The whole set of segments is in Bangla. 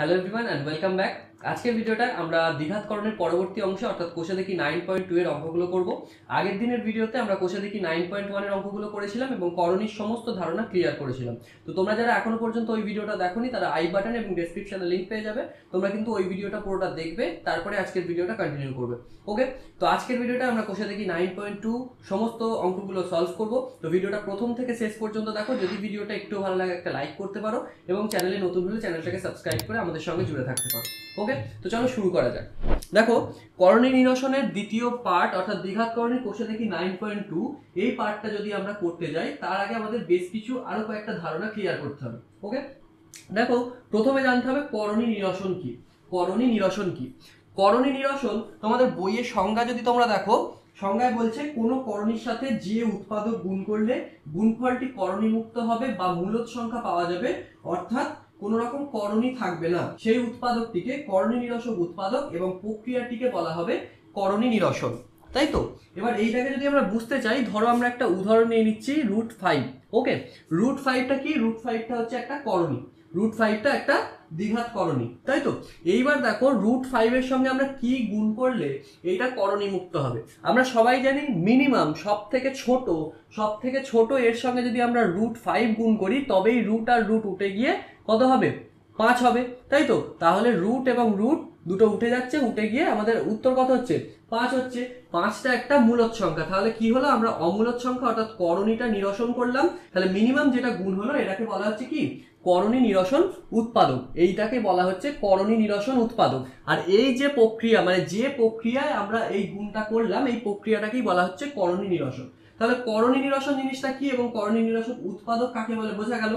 Hello everyone and welcome back. আজকের ভিডিওটা আমরা দ্বিঘাতকরণের পরবর্তী অংশে অর্থাৎ কোষে দেখি 9.2 এর অঙ্কগুলো করব। আগের দিনের ভিডিওতে আমরা কোষে দেখি 9.1 এর অঙ্কগুলো করেছিলাম এবং করণীর সমস্ত ধারণা ক্লিয়ার করেছিলাম। তো তোমরা যারা এখনো পর্যন্ত ওই ভিডিওটা দেখোনি তারা আই বাটন এবং ডেসক্রিপশনে লিংক পেয়ে যাবে। তোমরা কিন্তু ওই ভিডিওটা পুরোটা দেখবে, তারপরে আজকের ভিডিওটা কন্টিনিউ করবে। ওকে, তো আজকের ভিডিওটা আমরা কোষে দেখি 9.2 সমস্ত অঙ্কগুলো সলভ করব। তো ভিডিওটা প্রথম থেকে শেষ পর্যন্ত দেখো। যদি ভিডিওটা একটু ভালো লাগে একটা লাইক করতে পারো এবং চ্যানেলে নতুন হলে চ্যানেলটাকে সাবস্ক্রাইব করে আমাদের সঙ্গে জুড়ে থাকতে পারো। ওকে, তো চলো শুরু করা যাক। দেখো, করণী নিরসনের দ্বিতীয় পার্ট অর্থাৎ দ্বিঘাতকরণের কোষে দেখি 9.2 এই পার্টটা যদি আমরা করতে যাই তার আগে আমাদের বেশ কিছু আরো কয়েকটা ধারণা ক্লিয়ার করতে হবে। ওকে, দেখো প্রথমে জানতে হবে করণী নিরসন কি। করণী নিরসন কি? করণী নিরসন তোমাদের বইয়ের সংজ্ঞা যদি তোমরা দেখো, সংজ্ঞায় বলছে কোনো করণীর সাথে যে উৎপাদক গুণ করলে গুণফলটি করণীমুক্ত হবে বা মূলদ সংখ্যা পাওয়া যাবে, অর্থাৎ কোন রকম করণী থাকবে না, সেই উৎপাদকটিকে করণী নিরসক উৎপাদক এবং প্রক্রিয়াটিকে বলা হবে করণী নিরসন। তাই তো? এবার এইটাকে যদি আমরা বুঝতে চাই, ধরো আমরা একটা উদাহরণ নিয়ে নিচ্ছি √5। ওকে, √5টা কি? √5টা হচ্ছে একটা করণী, √5টা একটা দ্বিঘাত করণী, তাই তো? এইবার দেখো √5 এর সঙ্গে আমরা কি গুণ করলে এইটা করণী মুক্ত হবে। আমরা সবাই জানি মিনিমাম সব থেকে ছোট এর সঙ্গে যদি আমরা √5 গুণ করি তবেই রুট আর রুট উঠে গিয়ে কত হবে? 5 হবে, তাই তো? তাহলে রুট এবং রুট দুটো উঠে যাচ্ছে, উঠে গিয়ে আমাদের উত্তর কত হচ্ছে? 5 হচ্ছে। 5টা একটা মূলদ সংখ্যা, তাহলে কি হলো? আমরা অমূলদ সংখ্যা অর্থাৎ করণীটা নিরসন করলাম। তাহলে মিনিমাম যেটা গুণ হলো এটাকে বলা হচ্ছে কি? করণী নিরসন উৎপাদক। এইটাকে বলা হচ্ছে করণী নিরসন উৎপাদক। আর এই যে প্রক্রিয়া, মানে যে প্রক্রিয়ায় আমরা এই গুণটা করলাম, এই প্রক্রিয়াটাকেই বলা হচ্ছে করণী নিরসন। তাহলে করণী নিরসন জিনিসটা কি এবং করণী নিরসন উৎপাদক কাকে বলে বোঝা গেল।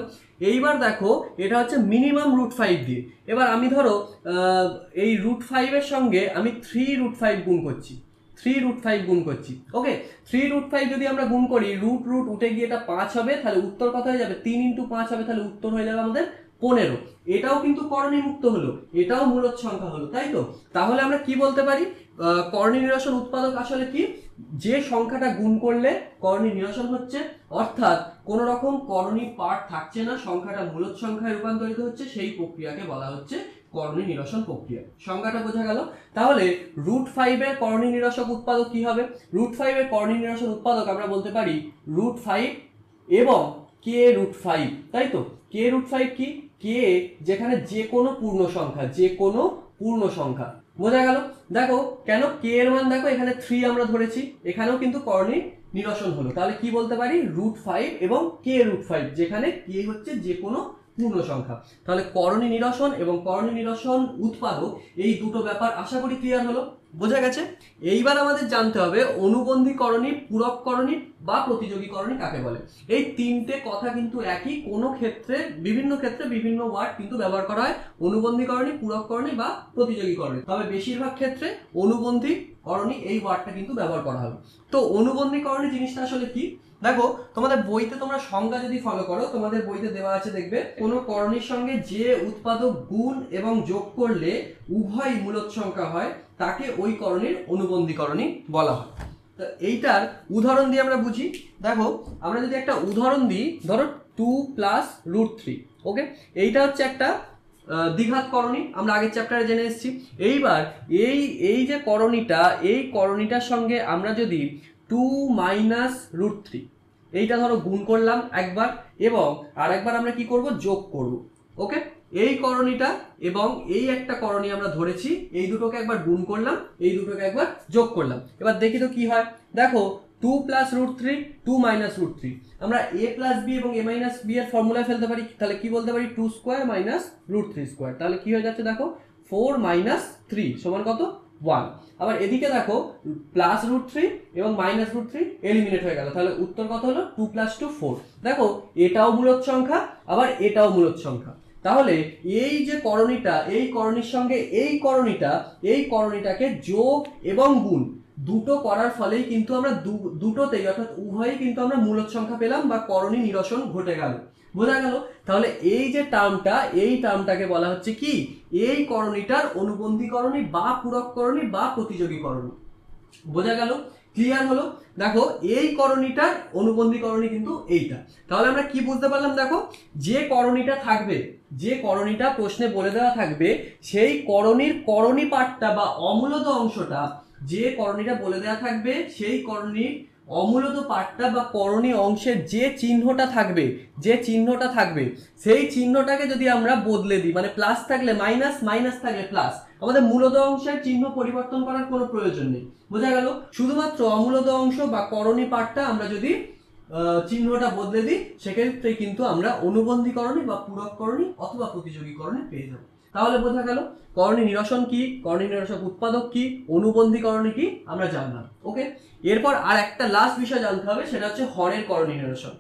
এইবার দেখো, এটা হচ্ছে মিনিমাম √5 দিয়ে। এবার আমি ধরো এই √5 এর সঙ্গে আমি 3√5 গুণ করছি, 3√5 গুণ করছি। ওকে, 3√5 যদি আমরা গুণ করি, রুট রুট উঠে গিয়ে এটা 5 হবে, তাহলে উত্তর কত হয়ে যাবে? 3 × 5 হবে, তাহলে উত্তর হয়ে যাবে আমাদের 15। এটাও কিন্তু করণী মুক্ত হলো, এটাও মূলদ সংখ্যা হলো, তাই তো? তাহলে আমরা কি বলতে পারি? করণী নিরসন উৎপাদক আসলে কি? যে সংখ্যাটা গুণ করলে করণী নিরসন হচ্ছে, অর্থাৎ কোন রকম করণী পার্ট থাকছে না, সংখ্যাটা মূলদ সংখ্যায় রূপান্তরিত হচ্ছে, সেই প্রক্রিয়াকে বলা হচ্ছে করণী নিরসন প্রক্রিয়া। সংজ্ঞাটা বোঝা গেল? তাহলে √5 এর করণী নিরসক উৎপাদক কি হবে? √5 এর করণী নিরসন উৎপাদক আমরা বলতে পারি √5 এবং k√5, তাই তো? k√5 কি? k যেখানে যে কোনো পূর্ণ সংখ্যা, যে কোনো পূর্ণ সংখ্যা। বোঝা গেল? দেখো কেন k এর মান দেখো এখানে 3 আমরা ধরেছি, এখানেও কিন্তু করণী নিরসন হলো। তাহলে কি বলতে পারি? √5 এবং k√5, যেখানে k হচ্ছে যে কোনো পূর্ণ সংখ্যা। তাহলে করণী নিরসন এবং করণী নিরসন উৎপাদক, এই দুটো ব্যাপার আশা করি ক্লিয়ার হলো, বোঝা গেছে। এইবার আমাদের জানতে হবে অনুবন্ধী করণী, পূরক করণী বা প্রতিযোগী করণী কাকে বলে। এই তিনটে কথা কিন্তু একই, কোনো ক্ষেত্রে বিভিন্ন ওয়ার্ড কিন্তু ব্যবহার করা হয়, অনুবন্ধী করণী, পূরক করণী বা প্রতিযোগী করণী। তবে বেশিরভাগ ক্ষেত্রে অনুবন্ধী করণী এই ওয়ার্ডটা কিন্তু ব্যবহার করা হবে। তো অনুবন্ধী করণী জিনিসটা আসলে কি? দেখো, তোমাদের বইতে তোমরা সংজ্ঞা যদি ফলো করো, তোমাদের বইতে দেওয়া আছে, দেখবে কোনো করণীর সঙ্গে যে উৎপাদক গুণ এবং যোগ করলে উভয় মূলদ সংখ্যা হয় তাকে ওই করণীর অনুবন্ধী করণী বলা হয়। তো এইটার উদাহরণ দিয়ে আমরা বুঝি। দেখো, আমরা যদি একটা উদাহরণ দিই, ধরো 2 + √3। ওকে, এইটা হচ্ছে একটা দ্বিঘাত করণী, আমরা আগের চ্যাপ্টারে জেনে এসেছি। এইবার এই যে করণীটা, এই করণীটার সঙ্গে আমরা যদি 2 - √3 এইটা ধরো গুণ করলাম একবার, এবং আরেকবার আমরা কি করব? যোগ করব। ওকে, এই করণীটা এবং এই একটা করণী আমরা ধরেছি, এই দুটোকে একবার গুণ করলাম, এই দুটোকে একবার যোগ করলাম। এবার দেখি তো কি হয়। দেখো 2 + √3, 2 - √3, আমরা a + b এবং a - b এর ফর্মুলায় ফেলতে পারি। তাহলে কি বলতে পারি? 2² - √3²। তাহলে কি হয়ে যাচ্ছে? দেখো 4 - 3 সমান কত? 1। আবার এদিকে দেখো +√3 এবং -√3 এলিমিনেট হয়ে গেল, তাহলে উত্তর কত হলো? 2 + 2 4। দেখো এটাও মূলদ সংখ্যা, আবার এটাও মূলদ সংখ্যা। তাহলে এই যে করণীটা, এই করণীর সঙ্গে এই করণীটাকে যোগ এবং গুণ দুটো করার ফলেই কিন্তু আমরা দুটোতেই অর্থাৎ উভয়ই কিন্তু আমরা মূলদ সংখ্যা পেলাম বা করণী নিরসন ঘটে গেল। বোঝা গেল? তাহলে এই যে টার্মটা, এই টার্মটাকে বলা হচ্ছে কি? এই করণীটার অনুবন্ধী করণী বা পূরক করণী বা প্রতিযোগী করণী। বোঝা গেল? ক্লিয়ার হলো? দেখো এই করণীটার অনুবন্ধী করণী কিন্তু এইটা। তাহলে আমরা কি বুঝতে পারলাম? দেখো যে করণীটা থাকবে, যে করণীটা প্রশ্নে বলে দেওয়া থাকবে সেই করণীর করণী পাঠটা বা অমূলত অংশটা, যে করণীটা বলে দেওয়া থাকবে সেই করণীর অমূলত পাঠটা বা করণী অংশের যে চিহ্নটা থাকবে সেই চিহ্নটাকে যদি আমরা বদলে দিই, মানে প্লাস থাকলে মাইনাস, মাইনাস থাকলে প্লাস, আমাদের মূলত অংশের চিহ্ন পরিবর্তন করার কোনো প্রয়োজন নেই। বোঝা গেল? শুধুমাত্র অমূলত অংশ বা করণী পাঠটা আমরা যদি চিহ্নটা বদলে দিই, সেক্ষেত্রে কিন্তু আমরা অনুবন্ধীকরণী বা পূরককরণী অথবা প্রতিযোগীকরণী পেয়ে যাব। তাহলে বোঝা গেল করণী নিরসন কি, করণী নিরসক উৎপাদক কি, অনুবন্ধীকরণী কি আমরা জানলাম। ওকে, এরপর আর একটা লাস্ট বিষয় জানতে হবে, সেটা হচ্ছে হরের করণী নিরসন।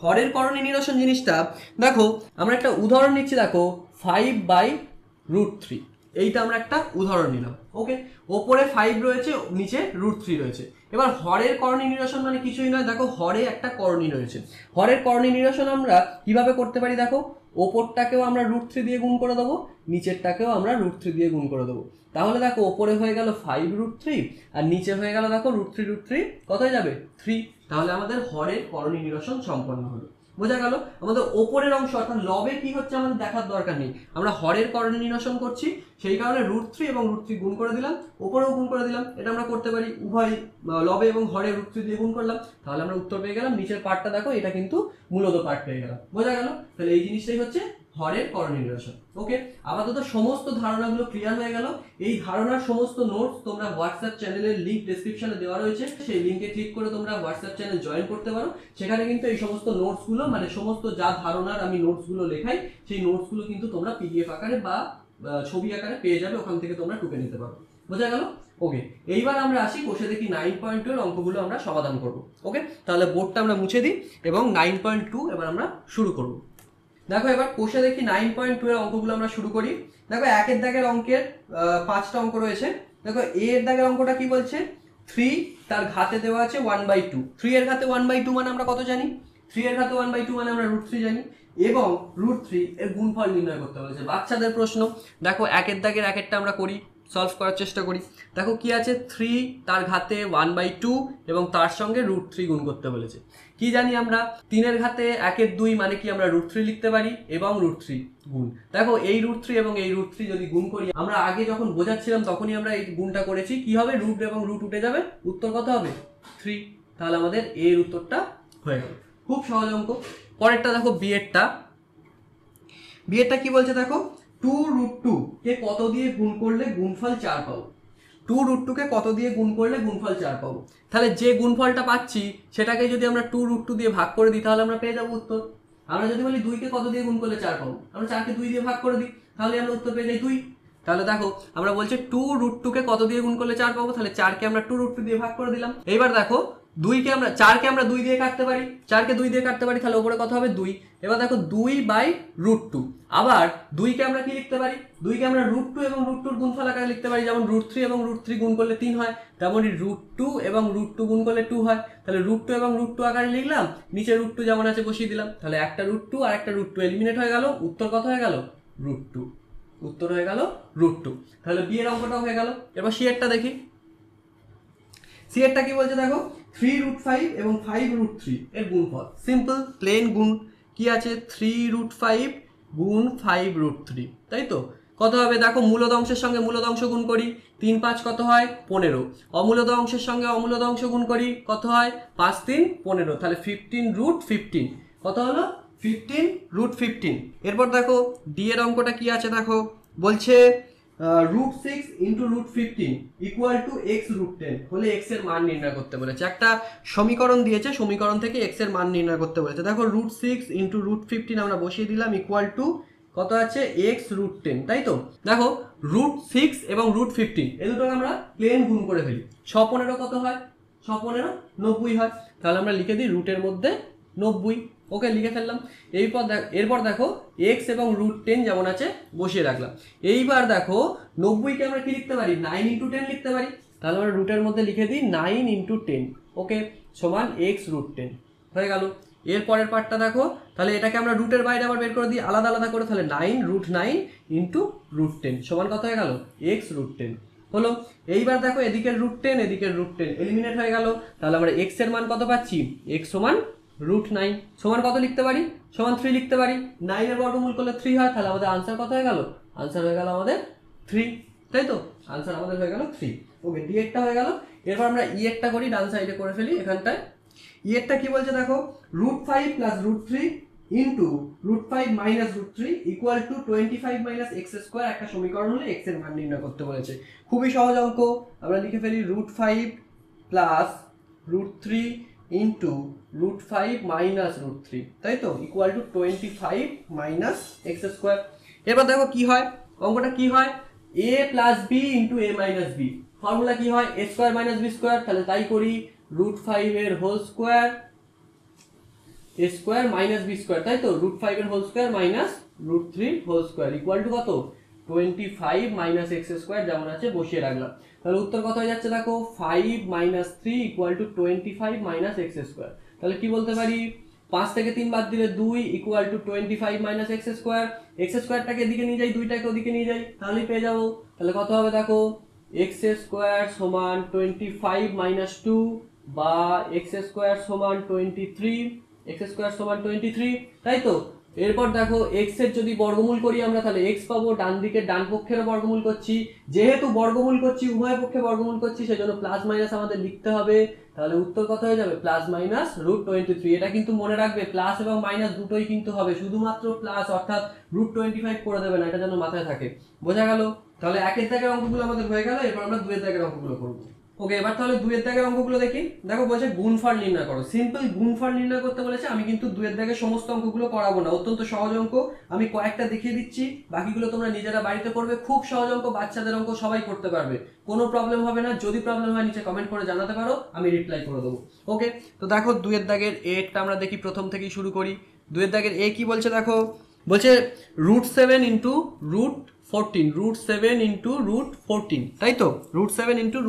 হরের করণী নিরসন জিনিসটা দেখো, আমরা একটা উদাহরণ নিচ্ছি। দেখো 5/√3, এইটা আমরা একটা উদাহরণ নিলাম। ওকে, ওপরে 5 রয়েছে, নিচে √3 রয়েছে। এবার হরের করণী নিরসন মানে কিছুই নয়, দেখো হরে একটা করণী রয়েছে। হরের করণী নিরসন আমরা কিভাবে করতে পারি, দেখো ওপরটাকেও আমরা √3 দিয়ে গুণ করে দেবো, নিচেরটাকেও আমরা √3 দিয়ে গুণ করে দেবো। তাহলে দেখো ওপরে হয়ে গেল 5√3 আর নিচে হয়ে গেল দেখো √3 কত হয়ে যাবে 3। তাহলে আমাদের হরের করণী নিরসন সম্পন্ন হলো। বোঝা গেল? আমাদের ওপরের অংশ অর্থাৎ লবে কি হচ্ছে আমাদের দেখার দরকার নেই, আমরা হরের করণী নিরসন করছি, সেই কারণে √3 এবং √3 গুণ করে দিলাম, ওপরেও গুণ করে দিলাম। এটা আমরা করতে পারি উভয় লবে এবং হরে √3 দিয়ে গুণ করলাম, তাহলে আমরা উত্তর পেয়ে গেলাম। নিচের পার্টটা দেখো, এটা কিন্তু মূলত পার্ট পেয়ে গেলাম। বোঝা গেল? তাহলে এই জিনিসটাই হচ্ছে হরের করণী নিরসন। ওকে, আপাতত সমস্ত ধারণাগুলো ক্লিয়ার হয়ে গেল। এই ধারণার সমস্ত নোটস তোমরা হোয়াটসঅ্যাপ চ্যানেলের লিংক ডেসক্রিপশনে দেওয়া রয়েছে, সেই লিংকে ক্লিক করে তোমরা হোয়াটসঅ্যাপ চ্যানেল জয়েন করতে পারো। সেখানে কিন্তু এই সমস্ত নোটসগুলো, মানে সমস্ত যা ধারণার আমি নোটসগুলো লেখাই, সেই নোটসগুলো কিন্তু তোমরা পিডিএফ আকারে বা ছবি আকারে পেয়ে যাবে, ওখান থেকে তোমরা টুকে নিতে পারো। বোঝা গেল? ওকে, এইবার আমরা আসি কোষে দেখি 9.2 এর অঙ্কগুলো আমরা সমাধান করব। ওকে, তাহলে বোর্ডটা আমরা মুছে দিই এবং 9.2 এবার আমরা শুরু করব। দেখো এবার কোষে দেখি 9.2 এর অঙ্কগুলো আমরা শুরু করি। দেখো একের দাগের অঙ্কের 5টা অঙ্ক রয়েছে। দেখো এর দাগের অঙ্কটা কি বলছে, 3 তার ঘাতে দেওয়া আছে 1/2। 3 এর ঘাতে 1/2 মানে আমরা কত জানি, 3 এর ঘাতে 1/2 মানে আমরা √3 জানি, এবং √3 এর গুণফল নির্ণয় করতে বলেছে। বাচ্চাদের প্রশ্ন। দেখো একের দাগের একেরটা আমরা করি, সলভ করার চেষ্টা করি। দেখো কি আছে, 3 তার ঘাতে 1/2 এবং তার সঙ্গে √3 গুণ করতে বলেছে। কি জানি আমরা, 3 এর ঘাতে 1 2 মানে কি আমরা √3 লিখতে পারি এবং √3 গুণ। দেখো এই √3 এবং এই √3 যদি গুণ করি, আমরা আগে যখন বোঝাচ্ছিলাম তখনই আমরা এই গুণটা করেছি। কি হবে, রুট এবং রুট উঠে যাবে, উত্তর কত হবে 3। তাহলে আমাদের এর উত্তরটা হয়ে গেল। খুব সহজ অঙ্ক। পরেরটা দেখো বিয়েরটা কি বলছে, দেখো 2√2 কে কত দিয়ে গুণ করলে গুণফল 4 পাবো। 2√2 কে কত দিয়ে গুণ করলে গুণফল 4 পাবো। তাহলে যে গুণফলটা পাচ্ছি সেটাকে যদি আমরা 2√2 দিয়ে ভাগ করে দিই, তাহলে আমরা পেয়ে যাবো উত্তর। আমরা যদি বলি 2 কে কত দিয়ে গুণ করলে 4 পাবো, আমরা 4 কে 2 দিয়ে ভাগ করে দিই, তাহলে আমরা উত্তর পেয়ে যাই 2। তাহলে দেখো আমরা বলছি 2√2 কে কত দিয়ে গুণ করলে 4 পাবো, তাহলে 4 কে আমরা 2√2 দিয়ে ভাগ করে দিলাম। এইবার দেখো 4 কে আমরা 2 দিয়ে কাটতে পারি, 4 কে 2 দিয়ে কাটতে পারি, তাহলে উপরে কত হবে 2। এবার দেখো 2/√2। আবার 2 কে আমরা কি লিখতে পারি, 2 কে আমরা √2 এবং √2 এর গুণফল আকারে লিখতে পারি। যেমন √3 এবং √3 গুণ করলে 3 হয়, তেমনই √2 এবং √2 গুণ করলে 2 হয়। তাহলে √2 এবং √2 আকারে লিখলাম, নিচে √2 যেমন আছে বসিয়ে দিলাম। তাহলে একটা √2 আর একটা √2 এলিমিনেট হয়ে গেল, উত্তর কত হয়ে গেল √2। উত্তর হয়ে গেল √2। তাহলে বি এর অঙ্কটাও হয়ে গেল। এবার সি এরটা দেখি। সি এরটা কি বলছে, দেখো 3√5 এবং 5√3 এর গুণফল। সিম্পল প্লেন গুণ। কি আছে, 3√5 গুণ 5√3, তাই তো? কত হবে, দেখো মূলদ অংশের সঙ্গে মূলদ অংশ গুণ করি, 3 5 কত হয় 15। অমূলদ অংশের সঙ্গে অমূলদ অংশ গুণ করি, কত হয় 5 3 15। তাহলে 15√15 কত হলো 15√15। এরপর দেখো ডি এর অঙ্কটা কি আছে, দেখো বলছে √6 × √15 = x√10 হলে x এর মান নির্ণয় করতে বলেছে। একটা সমীকরণ দিয়েছে, সমীকরণ থেকে x এর মান নির্ণয় করতে বলেছে। দেখো √6 × √15 আমরা বসিয়ে দিলাম, কত আছে x√10, তাই তো? দেখো √6 এবং √15 এই দুটোকে আমরা প্লেন গুণ করে ফেলি। 6 15 কত হয়, 6 15 90 হয়। তাহলে আমরা লিখে দিই রুটের মধ্যে 90। ওকে, লিখে ফেললাম। এরপর দেখো x এবং √10 যেমন আছে বসিয়ে রাখলাম। এইবার দেখো 90 কে আমরা কি লিখতে পারি, 9 × 10 লিখতে পারি। তাহলে আমরা রুটের মধ্যে লিখে দিই 9 × 10, ওকে, সমান x√10 হয়ে গেল। এর পরের পার্টটা দেখো, তাহলে এটাকে আমরা রুটের বাইরে আবার বের করে দিই আলাদা আলাদা করে। তাহলে 9√9 × √10 সমান কত হয়ে গেল x√10 হলো। এইবার দেখো এদিকের √10 এদিকের √10 এলিমিনেট হয়ে গেল। তাহলে আমরা x এর মান কত পাচ্ছি, x সমান √9 সমান কত লিখতে পারি, সমান 3 লিখতে পারি। 9 এর বর্গমূল করলে 3 হয়, তাহলে আমাদের আনসার কত হয়ে গেল, আনসার হয়ে গেল আমাদের 3, তাই তো, আনসার আমাদের হয়ে গেল 3। ওকে, ডি এরটা হয়ে গেল। এরপর আমরা ই এরটা করি, ডান সাইডে করে ফেলি এখানটায়। ই এরটা কি বলছে দেখো, √5 + √3 ইন্টু √5 - √3 ইকুয়াল টু 25 - x² একটা সমীকরণ হলে x এর মান নির্ণয় করতে বলেছে। খুবই সহজ অঙ্ক, আমরা লিখে ফেলি √5 + √3 ইন্টু √5 - √3, তাই তো, ইকুয়াল টু 25 - x²। এবার দেখো কি হয়, অঙ্কটা কি হয়, a + b into a - b, formula কি হয়, a² - b², তাহলে তাই করি, √5 এর হোল স্কোয়ার a² - b², তাই তো, √5 এর whole square -√3 whole square equal to কত, 25 - x² যেমন আছে বসিয়ে রাখলাম। তাহলে উত্তর কত হয়ে যাচ্ছে দেখো, 5 - 3 ইকুয়াল টু 25 - x²। তাহলে কি বলতে পারি, 5 থেকে 3 বাদ দিলে 2 ইকুয়াল টু 25 - x², x² এদিকে নিয়ে যাই, 2টাকে ওদিকে নিয়ে যাই, তাহলেই পেয়ে যাবো। তাহলে কত হবে দেখো, x² সমান 25 - 2 বা x² সমান 23, x² সমান 23, তাই তো। এরপর দেখো x এর যদি বর্গমূল করি আমরা, তাহলে x পাবো, ডান দিকে ডান পক্ষের বর্গমূল করছি, যেহেতু বর্গমূল করছি উভয় পক্ষে বর্গমূল করছি, সেজন্য প্লাস মাইনাস আমাদের লিখতে হবে। তাহলে উত্তর কত হয়ে যাবে, প্লাস মাইনাস √23। এটা কিন্তু মনে রাখবে, প্লাস এবং মাইনাস দুটোই কিন্তু হবে, শুধুমাত্র প্লাস অর্থাৎ √25 করে দেবে না, এটা যেন মাথায় থাকে। বোঝা গেল? তাহলে একের দাগের অঙ্কগুলো আমাদের হয়ে গেল, এরপর আমরা দুয়ের দাগের অঙ্কগুলো করবো। ওকে, এবার তাহলে দুয়ের দাগের অঙ্কগুলো দেখি। দেখো বলছে গুণফল নির্ণয় করো, সিম্পল গুণফল নির্ণয় করতে বলেছে। আমি কিন্তু দুয়ের দাগের সমস্ত অঙ্কগুলো করাবো না, অত্যন্ত সহজ অঙ্ক, আমি কয়েকটা দেখিয়ে দিচ্ছি, বাকিগুলো তোমরা নিজেরা বাড়িতে করবে। খুব সহজ অঙ্ক, বাচ্চাদের অঙ্ক, সবাই করতে পারবে, কোনো প্রবলেম হবে না। যদি প্রবলেম হয় নিচে কমেন্ট করে জানাতে পারো, আমি রিপ্লাই করে দেবো। ওকে, তো দেখো দুয়ের দাগের এটা আমরা দেখি, প্রথম থেকেই শুরু করি। দুয়ের দাগের এ কি বলছে দেখো, বলছে √7 ইন্টু √14, √7 ইন্টু √14, তাই তো, √7 ইন্টু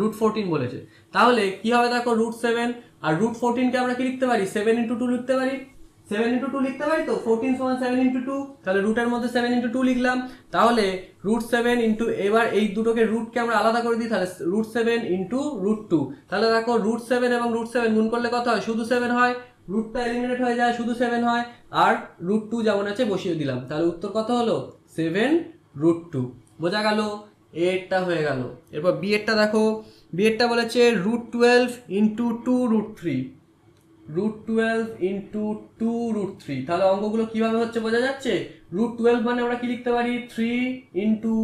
√14 বলেছে। তাহলে কি হবে দেখো, √7 আর √14 কে আমরা কি লিখতে পারি, 7 ইন্টু 2 লিখতে পারি, 7 ইন্টু 2 লিখতে পারি তো, 14 সমান 7 ইন্টু 2, তাহলে রুটের মধ্যে 7 ইন্টু 2 লিখলাম। তাহলে √7 ইন্টু, এবার এই দুটোকে রুটকে আমরা আলাদা করে দিই, তাহলে √7 ইন্টু √2, তাহলে দেখো √7 এবং √7 গুণ করলে কত হয়, শুধু 7 হয়, রুটটা এলিমিনেট হয়ে যায়, শুধু 7 হয়, আর √2 যেমন আছে বসিয়ে দিলাম। তাহলে উত্তর কত হলো, 7√2। বোঝা গেল? এরটা হয়ে গেল। এরপর বি এরটা দেখো, বি এরটা বলেছে √12 ইন্টু 2√3, √12 ইন্টু 2√3। তাহলে অঙ্কগুলো কিভাবে হচ্ছে বোঝা যাচ্ছে, √12 মানে আমরা কি লিখতে পারি, 3 ইন্টু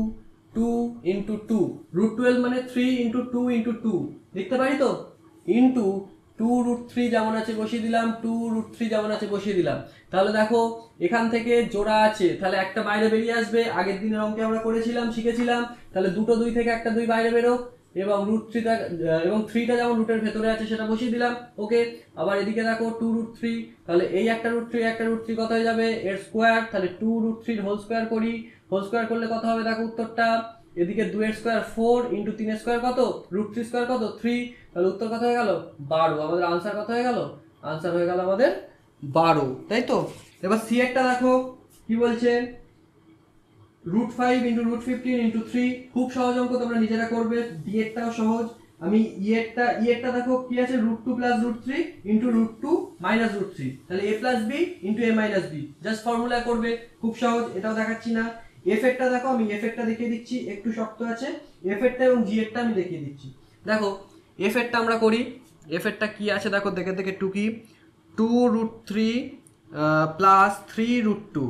2 ইন্টু 2, √12 মানে 3 ইন্টু 2 ইন্টু 2 লিখতে পারি তো, ইন্টু 2√3 যেমন আছে বসিয়ে দিলাম, 2√3 যেমন আছে বসিয়ে দিলাম। তাহলে দেখো এখান থেকে জোড়া আছে, তাহলে একটা বাইরে বেরিয়ে আসবে, আগের দিনের অঙ্কে আমরা করেছিলাম, শিখেছিলাম। তাহলে দুটো 2 থেকে একটা 2 বাইরে বেরো, এবং √3টা এবং 3টা যেমন রুটের ভেতরে আছে সেটা বসিয়ে দিলাম। ওকে, আবার এদিকে দেখো 2√3, তাহলে এই একটা √3 একটা √3 কত হয়ে যাবে, এর স্কোয়ার, তাহলে 2√3 হোল স্কোয়ার করি, হোল স্কোয়ার করলে কত হবে দেখো উত্তরটা, এদিকে 2 এর স্কোয়ার 4 ইন্টু 3 এর স্কোয়ার কত, √3 স্কোয়ার কত 3, তাহলে উত্তর কত হয়ে গেল 12। আমাদের আনসার কত হয়ে গেল, আনসার হয়ে গেল আমাদের 12, তাই তো। এবার সি একটা দেখো কি বলছে, √5 ইন্টু √15 ইন্টু 3, খুব সহজ অঙ্ক, তোমরা নিজেরা করবে। ডি এরটাও সহজ। আমি ইয়েরটা দেখো কি আছে, √2 প্লাস √3 ইন্টু √2 মাইনাস √3, তাহলে a plus B into a minus B, just formula করবে, খুব সহজ, এটাও দেখাচ্ছি না। এফ এরটা দেখো, আমি এফ এরটা দেখিয়ে দিচ্ছি, একটু শক্ত আছে, এফ এরটা এবং জি এরটা আমি দেখিয়ে দিচ্ছি। দেখো এফ এরটা আমরা করি, এফ এরটা কি আছে দেখো, দেখে দেখে টুকি, 2√3 প্লাস 3√2,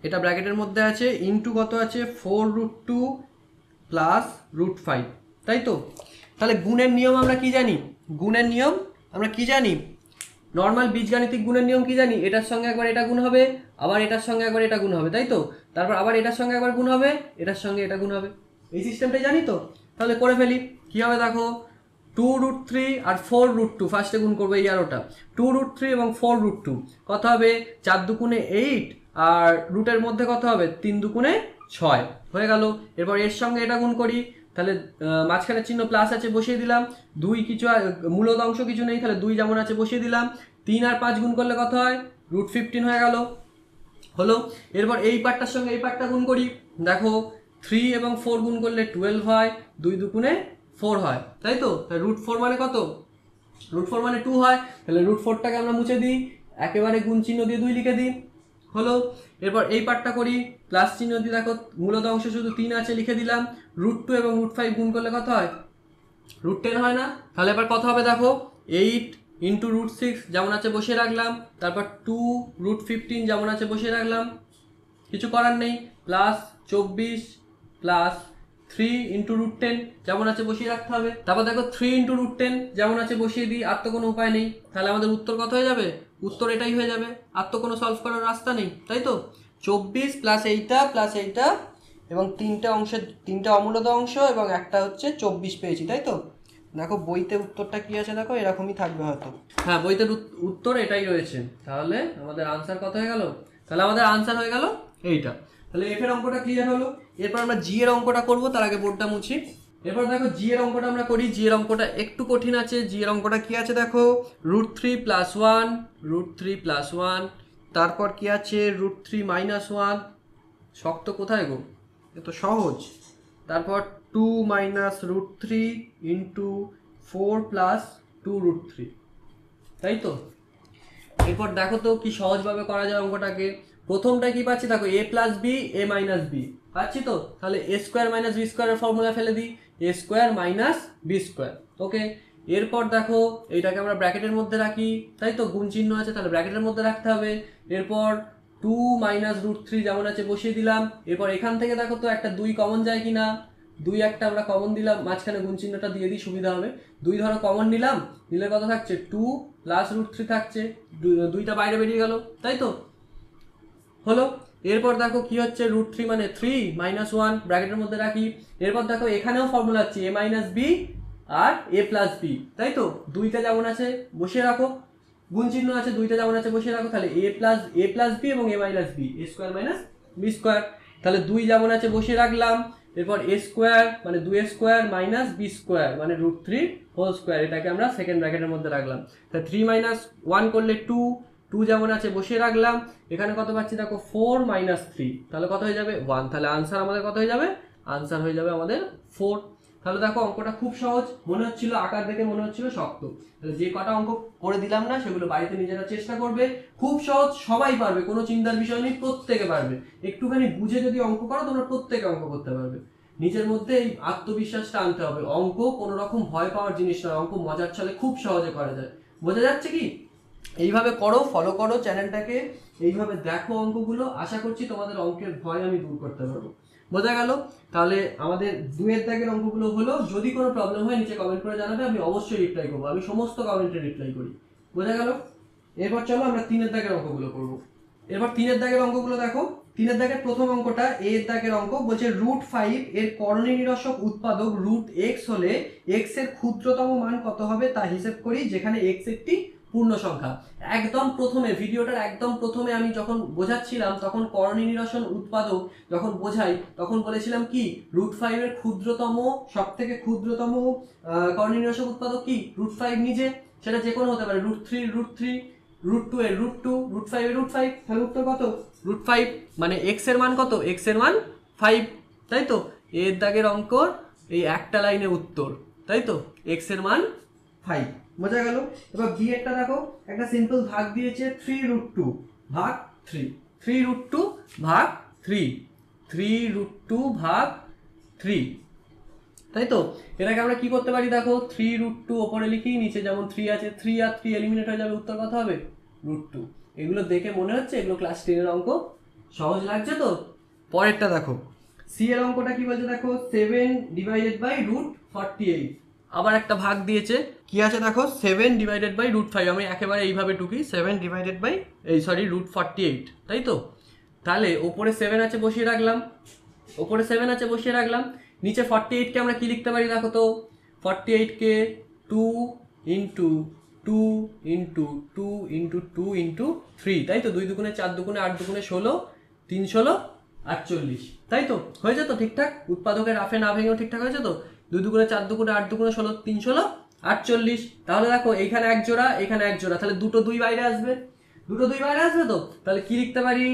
এটা ব্র্যাকেটের মধ্যে আছে, ইনটু কত আছে 4√2 প্লাস √5, তাই তো। তাহলে গুণের নিয়ম আমরা কি জানি, গুণের নিয়ম আমরা কি জানি, নর্মাল বীজগাণিতিক গুণের নিয়ম কি জানি, এটার সঙ্গে একবার এটা গুণ হবে, আবার এটার সঙ্গে একবার এটা গুণ হবে, তাই তো, তারপর আবার এটার সঙ্গে একবার গুণ হবে, এটার সঙ্গে এটা গুণ হবে, এই সিস্টেমটাই জানি তো। তাহলে করে ফেলি, কি হবে দেখো, 2√3 আর 4√2, ফার্স্টে গুণ করবো এই আর ওটা, 2√3 এবং 4√2 কত হবে, 4 দুগুণে 8, আর রুটের মধ্যে কত হবে, 3 দুগুণে 6 হয়ে গেল। এরপর এর সঙ্গে এটা গুণ করি, তাহলে মাঝখানে চিহ্ন প্লাস আছে বসিয়ে দিলাম, 2 কিছু মূলত অংশ কিছু নেই, তাহলে 2 যেমন আছে বসিয়ে দিলাম, 3 আর 5 গুণ করলে কত হয়, √15 হয়ে গেল, হলো। এরপর এই পার্টটার সঙ্গে এই পার্টটা গুণ করি, দেখো 3 এবং 4 গুণ করলে 12 হয়, 2 দুগুণে 4 হয়, তাই তো, √4 মানে কত √4 মানে 2 হয়, তাহলে √4টাকে আমরা মুছে দিই, একেবারে গুণ চিহ্ন দিয়ে 2 লিখে দিই, হলো। এরপর এই পার্টটা করি, প্লাস চিহ্ন দিয়ে দেখো মূলত অংশ শুধু 3 আছে লিখে দিলাম, √2 এবং √5 গুণ করলে কত হয়, √10 হয় না? তাহলে এবার কত হবে দেখো, 8 ইন্টু √6 যেমন আছে বসিয়ে রাখলাম, তারপর 2 √15 যেমন আছে বসিয়ে রাখলাম, কিছু করার নেই, প্লাস 24 প্লাস 3 ইন্টু √10 যেমন আছে বসিয়ে রাখতে হবে, তারপর দেখো 3 ইন্টু √10 যেমন আছে বসিয়ে দিই, আর তো কোনো উপায় নেই, তাহলে আমাদের উত্তর কত হয়ে যাবে, উত্তর এটাই হয়ে যাবে, আর তো কোনো সলভ করার রাস্তা নেই, তাই তো। 24 প্লাস এইটা এবং তিনটে অমূলত অংশ এবং একটা হচ্ছে 24 পেয়েছি, তাই তো। দেখো বইতে উত্তরটা কি আছে, দেখো এরকমই থাকবে হয়তো, হ্যাঁ বইতে উত্তর এটাই রয়েছে, তাহলে আমাদের আনসার কত হয়ে গেল, তাহলে আমাদের আনসার হয়ে গেল এইটা। তাহলে এফ এর অঙ্কটা ক্লিয়ার হলো। এরপর আমরা জি এর অঙ্কটা করবো, তার আগে বোর্ডটা মুছি। এরপর দেখো জি এর অঙ্কটা আমরা করি, জি এর অঙ্কটা একটু কঠিন আছে। জি এর অঙ্কটা কি আছে দেখো, √3 + 1, √3 + 1, তারপর কি আছে √3 - 1, শক্ত কোথায় গো, এ তো সহজ। তারপর 2 - √3 ইন্টু 4 + 2√3, তাই তো। এরপর দেখো তো কি সহজভাবে করা যায় অঙ্কটাকে। প্রথমটা কি পাচ্ছি দেখো, a + b a - b পাচ্ছি তো, তাহলে a² - b² এর ফর্মুলা ফেলে দিই, a² - b², ওকে। এরপর দেখো এইটাকে আমরা ব্র্যাকেটের মধ্যে রাখি, তাই তো, গুণ চিহ্ন আছে তাহলে ব্র্যাকেটের মধ্যে রাখতে হবে। এরপর 2 - √3 যেমন আছে বসিয়ে দিলাম। এরপর এখান থেকে দেখো তো একটা 2 কমন যায় কিনা, 2 একটা আমরা কমন দিলাম, মাঝখানে গুণ চিহ্নটা দিয়ে দিই সুবিধা হবে। 2 ধরো কমন নিলাম, নিলে কত থাকছে, 2 + √3 থাকছে, 2টা বাইরে বেরিয়ে গেল, তাই তো, হলো। এরপর দেখো কি হচ্ছে, √3 মানে 3 - 1 ব্র্যাকেটের মধ্যে রাখি। এরপর দেখো এখানেও ফর্মুলা হচ্ছে a - b R a + b, তাই তো। 2টা যেমন আছে বসিয়ে রাখো, গুণ চিহ্ন আছে, 2টা যেমন আছে বসিয়ে রাখো, তাহলে a + b এবং a - b, a² - b², তাহলে 2 যেমন আছে বসিয়ে রাখলাম। এরপর a² মানে 2a² - b² মানে √3² এটাকে আমরা সেকেন্ড ব্র্যাকেটের মধ্যে রাখলাম। তাহলে 3 - 1 করলে 2, 2 যেমন আছে বসিয়ে রাখলাম। এখানে কত পাচ্ছি দেখো, 4 - 3, তাহলে কত হয়ে যাবে, 1, তাহলে আনসার আমাদের কত হয়ে যাবে, আনসার হয়ে যাবে আমাদের 4। তাহলে দেখো অঙ্কটা খুব সহজ মনে হচ্ছিল, আকার দেখে মনে হচ্ছিল শক্ত, তাহলে যে কটা অঙ্ক করে দিলাম না সেগুলো বাড়িতে নিজেরা চেষ্টা করবে, খুব সহজ, সবাই পারবে, কোনো চিন্তার বিষয় নেই, প্রত্যেকে পারবে। একটুখানি বুঝে যদি অঙ্ক করো তোমরা প্রত্যেকে অঙ্ক করতে পারবে। নিজের মধ্যে এই আত্মবিশ্বাসটা আনতে হবে, অঙ্ক কোনো রকম ভয় পাওয়ার জিনিস নয়, অঙ্ক মজার ছলে খুব সহজে করা যায়। বোঝা যাচ্ছে কি? এইভাবে করো, ফলো করো চ্যানেলটাকে, এইভাবে দেখো অঙ্কগুলো, আশা করছি তোমাদের অঙ্কের ভয় আমি দূর করতে পারবো। বোঝা গেল? তাহলে আমাদের 2 দাগের অঙ্কগুলো হলো, যদি কোনো প্রবলেম হয় নিচে কমেন্ট করে জানাবে, আমি অবশ্যই রিপ্লাই করবো, আমি সমস্ত কমেন্টে রিপ্লাই করি। বোঝা গেল? এরপর চলো আমরা 3 দাগের অঙ্কগুলো করবো। এরপর 3 দাগের অঙ্কগুলো দেখো। 3 দাগের প্রথম অঙ্কটা a দাগের অঙ্ক, বলছে √5 এর কর্ণী নিরসক উৎপাদক √x হলে x এর ক্ষুদ্রতম মান কত হবে তা হিসেব করি, যেখানে x একটি পূর্ণ সংখ্যা। একদম প্রথমে ভিডিওটার একদম প্রথমে আমি যখন বোঝাচ্ছিলাম তখন কর্ণী নিরসন উৎপাদক যখন বোঝাই তখন বলেছিলাম কি, √5 এর ক্ষুদ্রতম, সব থেকে ক্ষুদ্রতম কর্ণী নিরসক উৎপাদক কি, √5 নিজে, সেটা যে কোনো হতে পারে, √3 √3, √2 এর √2, √5 এর √5, তাহলে উত্তর কত, √5 মানে x এর মান কত, x এর মান 5, তাই তো। এর দাগের অঙ্কর এই একটা লাইনে উত্তর, তাই তো, x এর মান 5। বোঝা গেল? এবার বি এরটা দেখো, একটা সিম্পল ভাগ দিয়েছে, 3√2 ভাগ 3, 3√2 ভাগ 3, 3√2 ভাগ 3, তাই তো। এটাকে আমরা কি করতে পারি দেখো, 3√2 ওপরে লিখি, নিচে যেমন 3 আছে, 3 আর 3 এলিমিনেট হয়ে যাবে, উত্তর কত হবে, √2। এগুলো দেখে মনে হচ্ছে এগুলো ক্লাস 10 এর অঙ্ক, সহজ লাগছে তো। পরেরটা দেখো, সি এর অঙ্কটা কি বলছে দেখো, 7 / √48, আবার একটা ভাগ দিয়েছে, কি আছে দেখো, 7 / √5, আমি একেবারে এইভাবে টুকি, 7 /√48, তাই তো। তাহলে ওপরে 7 আছে বসিয়ে রাখলাম, ওপরে 7 আছে বসিয়ে রাখলাম, নিচে 48 কে আমরা কি লিখতে পারি দেখো তো, 48 কে 2 ইন্টু 2 ইন্টু 2 ইন্টু 2 ইন্টু 3, তাই তো, 2 দুগুণে 4 দুগুণে 8 দুগুণে 16, 3 16 48, তাই তো, হয়েছে তো ঠিকঠাক, উৎপাদকের রাফে না ভেঙেও ঠিকঠাক হয়েছে তো, 2 দুগুণে 4 দুগুণে 8 দুগুণে 16, 3 16 48। তাহলে দেখো এইখানে এক জোড়া, এখানে এক জোড়া, তাহলে দুটো 2 বাইরে আসবে, দুটো 2 বাইরে আসবে তো, তাহলে কি লিখতে পারি,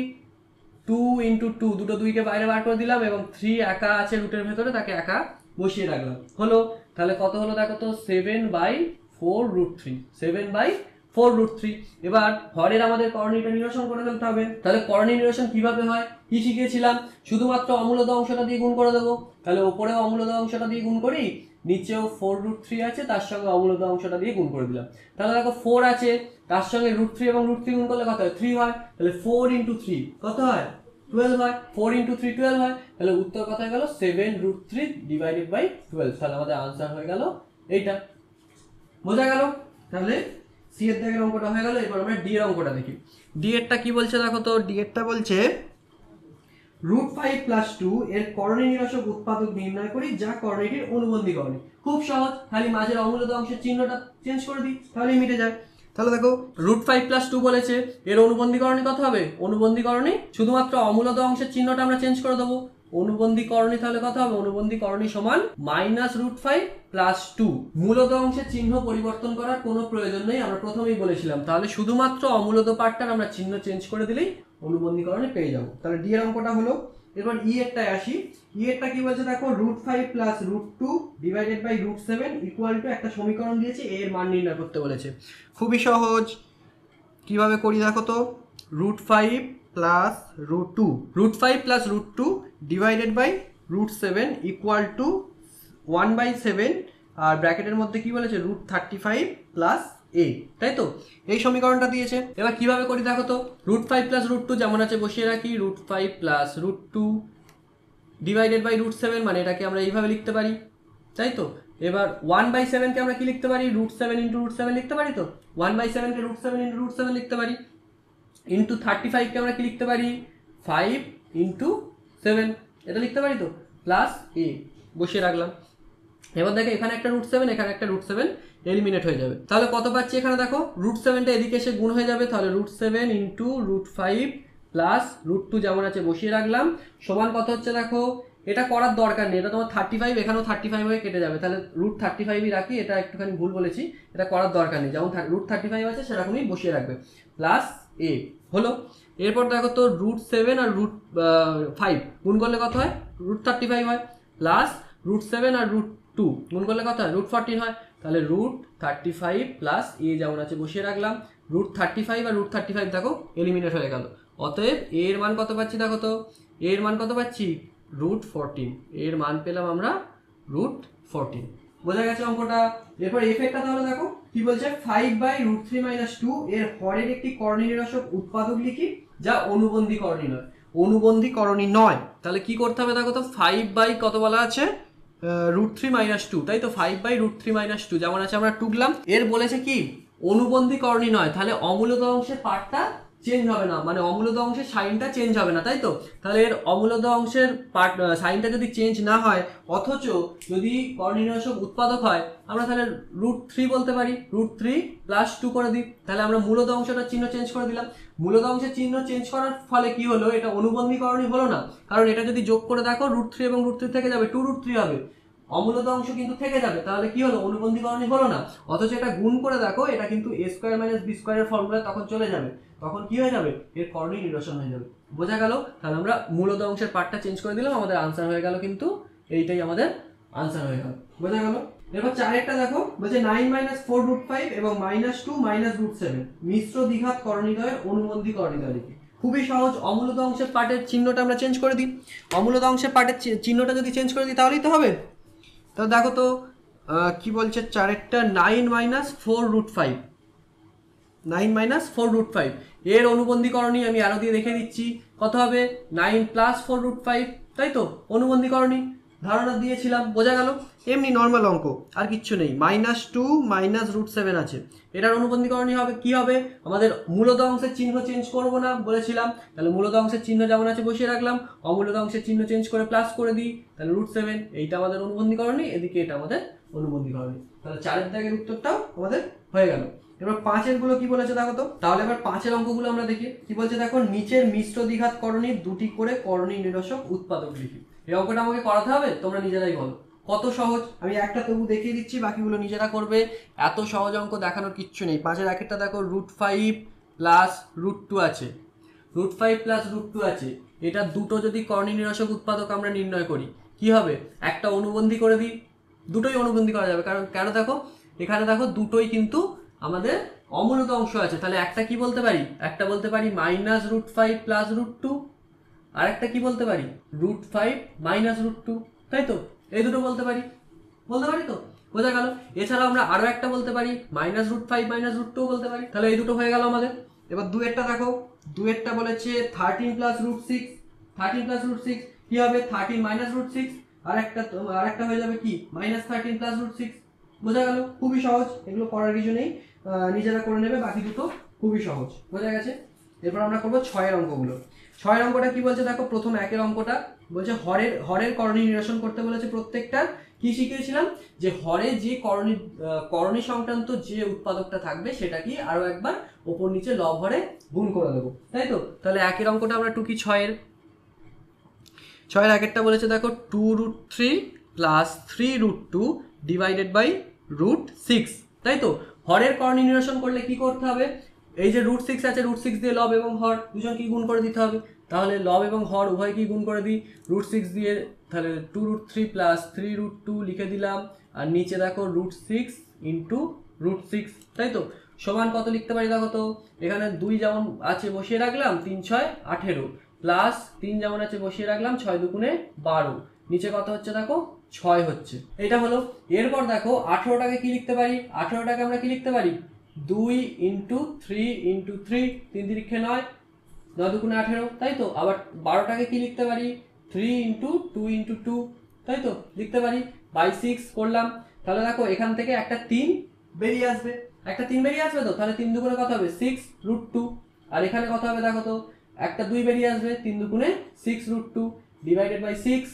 2 ইন্টু 2, দুটো 2 কে বাইরে বার করে দিলাম এবং 3 একা আছে রুটের ভেতরে, তাকে একা বসিয়ে রাখলাম, হলো। তাহলে কত হলো দেখো তো, 7/48, 4√3, 7/4√3। এবার হরের আমাদের করণীটা নিরসন করে ফেলতে হবে। তাহলে করণী নিরসন কিভাবে হয় কি শিখিয়েছিলাম? শুধুমাত্র অমূলদ অংশটা দিয়ে গুণ করে দেবো। তাহলে ওপরেও অমূলদ অংশটা দিয়ে গুণ করি, নিচেও 4√3 আছে, তার সঙ্গে অমূলদ অংশটা দিয়ে গুণ করে দিলাম। তাহলে দেখো 4 আছে, তার সঙ্গে √3 এবং √3 গুণ করলে কত হয়? 3 হয়। তাহলে 4 × 3 কত হয়? 12 হয়। 4 × 3 12 হয়। তাহলে উত্তর কত হয়ে গেল? 7√3 / 12। তাহলে আমাদের আনসার হয়ে গেল এইটা। বোঝা গেল? তাহলে সি এর দাগের অঙ্কটা হয়ে গেল। এবার আমরা ডি এর অঙ্কটা দেখি। ডি এরটা কি বলছে দেখো তো। ডি এরটা বলছে √5 + 2 এর করণী নিরসক উৎপাদক নির্ণয় করি যা করণীটির অনুবন্ধী করণী। খুব সহজ, খালি মাঝের অমূলদ অংশের চিহ্নটা চেঞ্জ করে দিই, তাহলেই মিটে যায়। তাহলে দেখো √5 + 2 বলেছে, এর অনুবন্ধী করণী কত হবে? অনুবন্ধী করণী শুধুমাত্র অমূলদ অংশের চিহ্নটা আমরা চেঞ্জ করে দেবো। অনুবন্ধী করণী তাহলে কত হবে? অনুবন্ধী করণী সমান -√5 + 2। মূলদ অংশের চিহ্ন পরিবর্তন করার কোনো প্রয়োজন নেই, আমরা প্রথমেই বলেছিলাম। তাহলে শুধুমাত্র অমূলদ পার্টটার আমরা চিহ্ন চেঞ্জ করে দিলেই অনুবন্ধী করণী পেয়ে যাবো। তাহলে ডি এর অঙ্কটা হলো। এবার ই এরটায় আসি। ই এরটা কি বলছে দেখো, √5 + √2 / √7 = একটা সমীকরণ দিয়েছে, এর মান নির্ণয় করতে বলেছে। খুবই সহজ, কিভাবে করি দেখো তো। √5 + √2 / √7 = 1/7, আর ব্র্যাকেটের মধ্যে কি বলেছে? √35 + a, তাই তো? এই সমীকরণটা দিয়েছে। এবার কিভাবে করি দেখো তো। √5 + √2 যেমন আছে বসিয়ে রাখি। √5 + √2 / √7, মানে এটাকে আমরা এইভাবে লিখতে পারি, তাই তো? এবার 1/7 কে আমরা কি লিখতে পারি? √7 × √7 লিখতে পারি তো। 1/7 কে √7 × √7 লিখতে পারি। ইন্টু 35 কে আমরা কি লিখতে পারি? 5 × 7, এটা লিখতে পারি তো। প্লাস a বসিয়ে রাখলাম। এবার দেখো এখানে একটা √7, এখানে একটা √7 এলিমিনেট হয়ে যাবে। তাহলে কত পাচ্ছি এখানে দেখো? √7টা এদিকে এসে গুণ হয়ে যাবে। তাহলে √7 × √5 প্লাস √2 যেমন আছে বসিয়ে রাখলাম, সমান কত হচ্ছে দেখো। এটা করার দরকার নেই, এটা তোমার 35, এখানেও 35 হয়ে কেটে যাবে। তাহলে √35ই রাখি, এটা একটুখানি ভুল বলেছি, এটা করার দরকার নেই। যেমন √35 আছে সেরকমই বসিয়ে রাখবে। প্লাস a হলো। এরপর দেখো তো √7 আর √5 গুণ করলে কত হয়? √35 হয়। প্লাস √7 আর √2 গুণ করলে কত হয়? √14 হয়। তাহলে √35 প্লাস a যেমন আছে বসিয়ে রাখলাম। √35 আর √35 দেখো এলিমিনেট হয়ে গেল। অতএব a এর মান কত পাচ্ছি দেখো তো। a এর মান কত পাচ্ছি? √14। এর মান পেলাম আমরা √14। বোঝা গেছে অঙ্কটা? এরপর এফেক্টটা তাহলে দেখো কি বলছে। 5/√3 - 2 এর হরের একটি করণী নিরসক উৎপাদক লিখি যা অনুবন্ধী করণী নয়। অনুবন্ধী করণী নয়, তাহলে কি করতে হবে দেখো তো। 5 কত বলা আছে? √3 - 2, তাই তো। 5/√3 - 2 যেমন আছে আমরা টুকলাম। এর বলেছে কি অনুবন্ধী করণী নয়, তাহলে অমূলদ অংশের পার্টটা চেঞ্জ হবে না, মানে অমূলদ অংশের সাইনটা চেঞ্জ হবে না, তাই তো। তাহলে এর অমূলদ অংশের পার্ট সাইনটা যদি চেঞ্জ না হয়, অথচ যদি করণী নিরসক উৎপাদক হয়, আমরা তাহলে √3 বলতে পারি। √3 + 2 করে দিই, তাহলে আমরা মূলদ অংশটার চিহ্ন চেঞ্জ করে দিলাম। মূলদ অংশের চিহ্ন চেঞ্জ করার ফলে কি হলো? এটা অনুবন্ধী করণী হলো না, কারণ এটা যদি যোগ করে দেখো √3 এবং √3 থেকে যাবে, 2√3 হবে। অমূলদ অংশ কিন্তু থেকে যাবে, তাহলে কি হলো? অনুবন্ধী করণী হলো না। অথচ এটা গুণ করে দেখো, এটা কিন্তু a² - b² এর ফর্মুলা তখন চলে যাবে। তখন কি হয়ে যাবে? এর করণী নিরসন হয়ে যাবে। বোঝা গেল? তাহলে আমরা মূলদ অংশের পার্টটা চেঞ্জ করে দিলাম, আমাদের আনসার হয়ে গেল, কিন্তু এইটাই আমাদের আনসার হয়ে গেল। বোঝা গেল? এরপর চারেরটা দেখো, বলছে 9 - 4√5 এবং -2 - √7 মিশ্র দ্বিঘাত করণীদ্বয়ের অনুবন্ধী করণীদ্বয় লিখি। খুবই সহজ, অমূলদ অংশের পার্টের চিহ্নটা আমরা চেঞ্জ করে দিই। অমূলদ অংশের পার্টের চিহ্নটা যদি চেঞ্জ করে দিই তাহলেই তো হবে। তো দেখো তো কি বলছে চারেরটা। 9 - 4√5, 9 - 4√5 এর অনুবন্ধী করণী আমি আরো দিয়ে দেখে দিচ্ছি। কত হবে? 9 + 4√5, তাই তো। অনুবন্ধী করণী ধারণা দিয়েছিলাম। বোঝা গেল? এমনি নর্মাল অঙ্ক, আর কিচ্ছু নেই। -2 - √7 আছে, এটার অনুবন্ধী করণী হবে কি হবে? আমাদের মূলদ অংশের চিহ্ন চেঞ্জ করব না বলেছিলাম, তাহলে মূলদ অংশের চিহ্ন যেমন আছে বসিয়ে রাখলাম। অমূলদ অংশের চিহ্ন চেঞ্জ করে প্লাস করে দিই, তাহলে √7। এইটা আমাদের অনুবন্ধী করণী, এদিকে এটা আমাদের অনুবন্ধী করণী। তাহলে চারের দাগের উত্তরটাও আমাদের হয়ে গেল। এবার পাঁচের গুলো কি বলেছে দেখো তো। তাহলে এবার পাঁচের অঙ্কগুলো আমরা দেখি কি বলছে দেখো। নিচের মিশ্র দ্বিঘাত করণীর দুটি করে করণী নিরসক উৎপাদক লিখি। এই অঙ্কটা আমাকে করাতে হবে, তোমরা নিজেরাই বলো। কত সহজ, আমি একটা তবু দেখিয়ে দিচ্ছি, বাকিগুলো নিজেরা করবে। এত সহজ অঙ্ক দেখানোর কিচ্ছু নেই। পাঁচের একেরটা দেখো, √5 + √2 আছে। √5 + √2 আছে, এটা দুটো যদি করণী নিরসক উৎপাদক আমরা নির্ণয় করি, কি হবে? একটা অনুবন্ধী করে দিই, দুটোই অনুবন্ধী করা যাবে। কারণ কেন দেখো, এখানে দেখো দুটোই কিন্তু আমাদের অমূলত অংশ আছে, তাহলে একটা কি বলতে পারি, একটা বলতে পারি -√5 + √2, আর একটা কি বলতে পারি √5 - √2, তাই তো? এই দুটো বলতে পারি তো, বোঝা গেল। এছাড়া আমরা আরো একটা বলতে পারি -√5 - √2 বলতে পারি, তাহলে এই দুটো হয়ে গেল আমাদের। এবার দুয়েরটা দেখো, দুয়েরটা বলেছে 13 + √6, 13 + √6 কি হবে 13 - √6, আর একটা হয়ে যাবে কি -13 + √6, বোঝা গেল। খুবই সহজ, এগুলো করার কিছু নেই, নিজেরা করে নেবে, বাকি দুটো খুবই সহজ, বোঝা গেছে। এরপর আমরা করবো 6 অঙ্কগুলো। 6 অঙ্কটা কি বলছে দেখো, প্রথম 1 অঙ্কটা বলছে হরের করণী নিরসন করতে বলেছে। প্রত্যেকটা কি শিখিয়েছিলাম যে হরে যে করণী সংক্রান্ত যে উৎপাদকটা থাকবে সেটা কি আরো একবার ওপর নিচে লব হরে গুণ করে দেবো, তাই তো? তাহলে 1 অঙ্কটা আমরা টুকি 6 1 বলেছে দেখো 2√3 + 3√2 / √6, তাই তো? হরের করণী নিরসন করলে কি করতে হবে, এই যে √6 আছে, √6 দিয়ে লব এবং হর দুজনকে গুণ করে দিতে হবে। তাহলে লব এবং হর উভয়কেই গুণ করে দিই √6 দিয়ে, তাহলে 2√3 + 3√2 লিখে দিলাম, আর নিচে দেখো √6 × √6, তাই তো? সমান কত লিখতে পারি দেখো তো, এখানে 2 যেমন আছে বসিয়ে রাখলাম 3 × 6 = 18, প্লাস 3 যেমন আছে বসিয়ে রাখলাম 6 × 2 = 12, নিচে কত হচ্ছে দেখো 6 হচ্ছে, এটা হলো। এরপর দেখো 18টাকে কি লিখতে পারি, 18টাকে আমরা কি লিখতে পারি 2 × 3 × 3, 3 × 9, 9 × 2 = 18, তাই তো? আবার 12টাকে কি লিখতে পারি 3 × 2 × 2, তাই তো? লিখতে পারি বাই 6 করলাম। তাহলে দেখো এখান থেকে একটা 3 বেরিয়ে আসবে, তো তাহলে 3 2 কত হবে 6√2, আর এখানে কত হবে দেখো তো, একটা 2 বেরিয়ে আসবে, 3 2 6√2 /6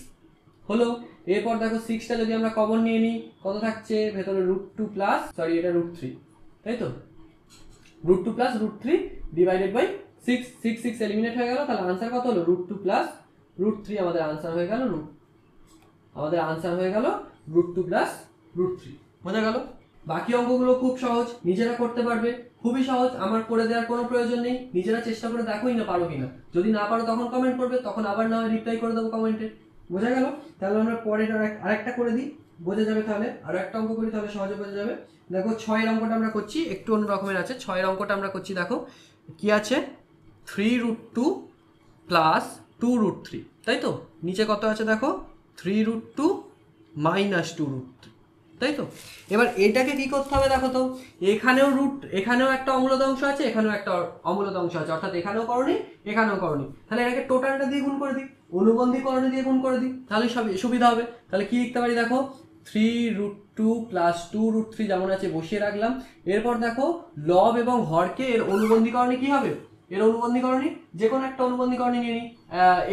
হলো। এরপর দেখো 6টা যদি আমরা কমন নিয়ে নিই কত থাকছে ভেতরে √2 প্লাস, সরি এটা √3, তাই তো? √2 + √3 /6, 6 6 এলিমিনেট হয়ে গেল, তাহলে आंसर কত হলো √2 + √3, আমাদের आंसर হয়ে গেল √2 + √3, বোঝা গেল। বাকি অঙ্কগুলো খুব সহজ, নিজেরা করতে পারবে, খুবই সহজ, আমার করে দেওয়ার কোনো প্রয়োজন নেই, নিজেরা চেষ্টা করে দেখোই না পারো কিনা, যদি না পারো তখন কমেন্ট করবে, তখন আবার না হয় রিপ্লাই করে দেবো কমেন্টে, বোঝা গেল। তাহলে আমরা পরের আরেকটা করে দিই, বোঝা যাবে, তাহলে আরো একটা অঙ্ক করি, তাহলে সহজে বোঝা যাবে। দেখো 6 অঙ্কটা আমরা করছি, একটু অন্য রকমের আছে। 6 অঙ্কটা আমরা করছি, দেখো কি আছে 3√2 + 2√3, তাই তো? নিচে কত আছে দেখো 3√2 - 2√3, তাই তো? এবার এটাকে কি করতে হবে দেখো তো, এখানেও একটা অমূলত অংশ আছে, এখানেও একটা অমূলত অংশ আছে, অর্থাৎ এখানেও করণী এখানেও করণী, তাহলে এটাকে টোটালটা দিয়ে গুণ করে দিই, অনুবন্ধী করণী দিয়ে গুণ করে দিই, তাহলে সব সুবিধা হবে। তাহলে কি লিখতে পারি দেখো 3√2 + 2√3 যেমন আছে বসিয়ে রাখলাম। এরপর দেখো লব এবং হরকে এর অনুবন্ধীকরণে কি হবে, এর অনুবন্ধীকরণে যে কোনো একটা অনুবন্ধীকরণে নিয়ে নিই,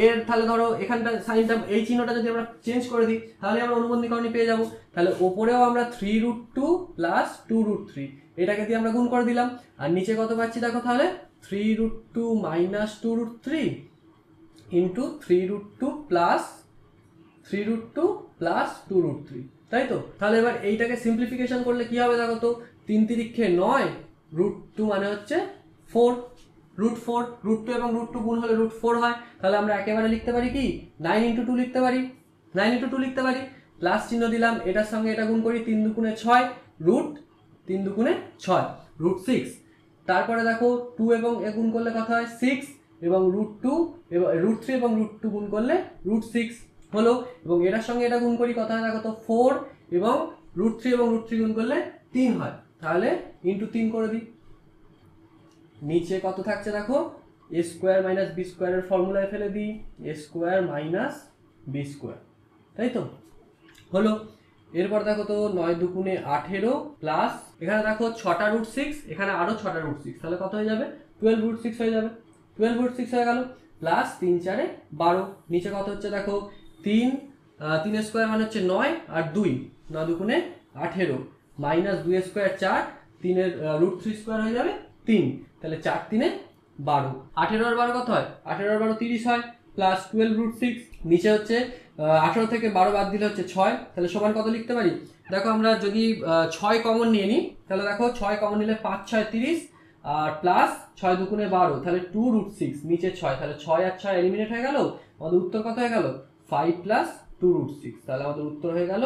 এর তাহলে ধরো এখানটা সাইনটা এই চিহ্নটা যদি আমরা চেঞ্জ করে দিই তাহলে আমরা অনুবন্ধীকরণে পেয়ে যাব। তাহলে ওপরেও আমরা 3√2 + 2√3 এটাকে দিয়ে আমরা গুণ করে দিলাম, আর নিচে কত পাচ্ছি দেখো তাহলে 3√2 - 2√3 × 3√2 + 3√2 + 2√3, তাই তো? তাহলে এবার এইটাকে সিম্পলিফিকেশন করলে কি হবে দেখো তো, 3 3 9, √2 মানে হচ্ছে 4, √4, √2 এবং √2 গুণ হলে √4 হয়, তাহলে আমরা একেবারে লিখতে পারি কি 9 × 2 লিখতে পারি, 9 × 2 লিখতে পারি, প্লাস চিহ্ন দিলাম, এটার সঙ্গে এটা গুণ করি 3 2 × 6, √3 2 × 6 √6, তারপরে দেখো 2 এবং এ গুণ করলে কত হয় 6, এবং √2 এবং √3 এবং √2 গুণ করলে √6 হলো, এবং এটার সঙ্গে এটা গুণ করি কত হয় দেখো তো 4, এবং √3 এবং √3 গুণ করলে 3 হয়, তাহলে × 3 করে দিই, নিচে কত থাকছে দেখো a² - b² এর ফর্মুলায় ফেলে দিই a² - b², তাই তো? হলো। এরপর দেখো তো 9 2 × 18 প্লাস এখানে দেখো 6টা √6, এখানে আরো 6টা √6, তাহলে কত হয়ে যাবে 12√6 হয়ে যাবে, 12√6 হয়ে গেল, প্লাস 3 4 12, নিচে কত হচ্ছে দেখো 3, 3² মানে হচ্ছে 9, আর 2, 9 2 × 18 -2² 4, 3 এর √3² হয়ে যাবে 3, তাহলে 4 3 12, 18 আর 12 কত হয় 18 আর 12 30 হয়, প্লাস 12√6, নিচে হচ্ছে 18 থেকে 12 বাদ দিলে হচ্ছে 6, তাহলে সমান কত লিখতে পারি দেখো, আমরা যদি 6 কমন নিয়ে নিই তাহলে দেখো 6 কমন নিলে 5 6 30, আর প্লাস 6 2 × 12 তাহলে 2√6, নিচে 6, তাহলে 6 আর 6 এলিমিনেট হয়ে গেল, আমাদের উত্তর কত হয়ে গেল 5 + 2√6, তাহলে আমাদের উত্তর হয়ে গেল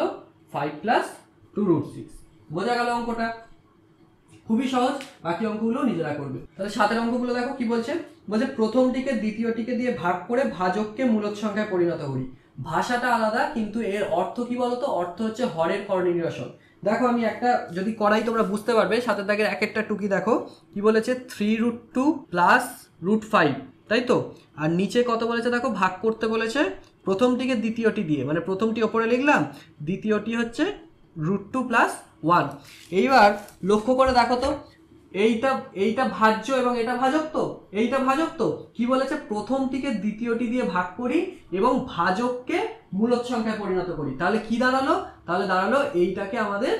5 + 2√6, বোঝা গেল অঙ্কটা? খুবই সহজ, বাকি অঙ্কগুলো নিজেরা করবে। তাহলে 7 অঙ্কগুলো দেখো কি বলছে। বলছে প্রথমটিকে দ্বিতীয়টিকে দিয়ে ভাগ করে ভাজককে মূলদ সংখ্যায় পরিণত করি। ভাষাটা আলাদা, কিন্তু এর অর্থ কি বলতো? অর্থ হচ্ছে হরের করনির্বাসন। দেখো আমি একটা যদি করাই তোমরা বুঝতে পারবে। 7 দাগের এক একটা টুকি দেখো কি বলেছে, 3√2 প্লাস √5, তাই তো? আর নিচে কত বলেছে দেখো, ভাগ করতে বলেছে প্রথমটিকে দ্বিতীয়টি দিয়ে, মানে প্রথমটি ওপরে লিখলাম, দ্বিতীয়টি হচ্ছে √2 প্লাস 1। এইবার লক্ষ্য করে দেখো তো, এইটা এইটা ভাজ্য এবং এটা ভাজক, তো এইটা ভাজক। তো কি বলেছে, প্রথমটিকে দ্বিতীয়টি দিয়ে ভাগ করি এবং ভাজককে মূলদ সংখ্যায় পরিণত করি। তাহলে কি দাঁড়ালো? তাহলে দাঁড়ালো এইটাকে আমাদের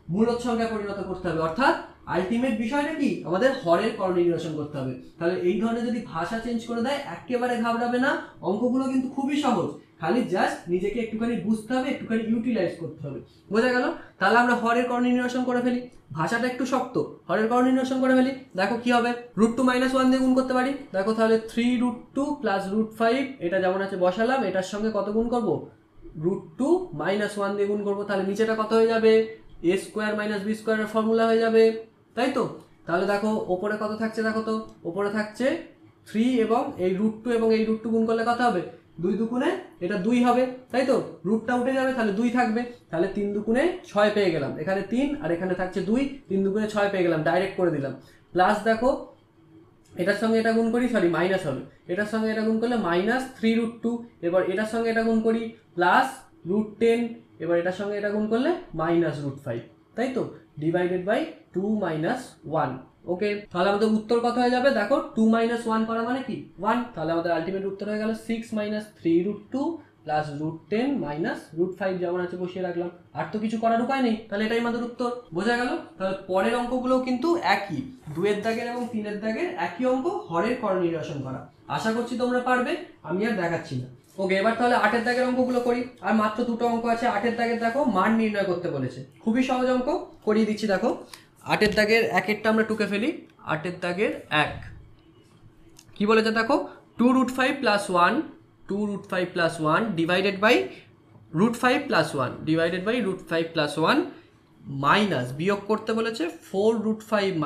মূলদ সংখ্যায় পরিণত করতে হবে, অর্থাৎ আলটিমেট বিষয়টা কি, আমাদের হরের করনির্বাসন করতে হবে। তাহলে এই ধরনের যদি ভাষা চেঞ্জ করে দেয় একেবারে ঘাবড়াবে না, অঙ্কগুলো কিন্তু খুবই সহজ, খালি জাস্ট নিজেকে একটুখানি বুঝতে হবে, একটুখানি ইউটিলাইজ করতে হবে। বোঝা গেল? তাহলে আমরা হরের করনির্বাসন করে ফেলি। ভাষাটা একটু শক্ত, হরের করনির্বাসন করে ফেলি। দেখো কি হবে, √2 - 1 দিয়ে গুণ করতে পারি। দেখো তাহলে 3√2 প্লাস √5, এটা যেমন আছে বসালাম, এটার সঙ্গে কত গুণ করব, √2 - 1 দিয়ে গুণ করবো। তাহলে নিচেটা কত হয়ে যাবে, a² - b² এর ফর্মুলা হয়ে যাবে, তাই তো? তাহলে দেখো ওপরে কত থাকছে, দেখো তো ওপরে থাকছে 3 এবং এই √2 এবং এই √2 গুণ করলে কত হবে, 2 দুগুণে এটা 2 হবে, তাই তো? রুটটা উঠে যাবে, তাহলে 2 থাকবে। তাহলে 3 দুগুণে 6 পেয়ে গেলাম, এখানে 3 আর এখানে থাকছে 2, 3 দুগুণে 6 পেয়ে গেলাম, ডাইরেক্ট করে দিলাম। প্লাস দেখো এটার সঙ্গে এটা গুণ করি, সরি মাইনাস হবে, এটার সঙ্গে এটা গুণ করলে -3√2, এবার এটার সঙ্গে এটা গুণ করি +√10, এবার এটার সঙ্গে এটা গুণ করলে -√5, তাই তো? Divided by 2 - 1। ওকে, তাহলে আমাদের উত্তর কত হয়ে যাবে দেখো, 2 - 1 করা মানে কি 1। তাহলে আমাদের আলটিমেট উত্তর হয়ে গেল 6 - 3√2 প্লাস √10 -√5, যেমন আছে বসিয়ে রাখলাম। আর তো কিছু করার উপায় নেই, তাহলে এটাই আমাদের উত্তর। বোঝা গেল? তাহলে পরের অঙ্কগুলো কিন্তু একই, 2 দাগের এবং 3 দাগের একই অঙ্ক, হরের করনির্বাসন করা। আশা করছি তোমরা পারবে, আমি আর দেখাচ্ছি না। ওকে, এবার তাহলে 8 দাগের অঙ্কগুলো করি। আর মাত্র 2টো অঙ্ক আছে। 8 দাগের দেখো মান নির্ণয় করতে বলেছে, খুবই সহজ অঙ্ক, করিয়ে দিচ্ছি। দেখো 8 দাগের এক একটা আমরা টুকে ফেলি। 8 দাগের 1 কি বলেছে দেখো, 2√5 + 1, 2√5 + 1 divided by √5 + 1, divided by √5 + 1, minus বিয়োগ করতে বলেছে 4√5 -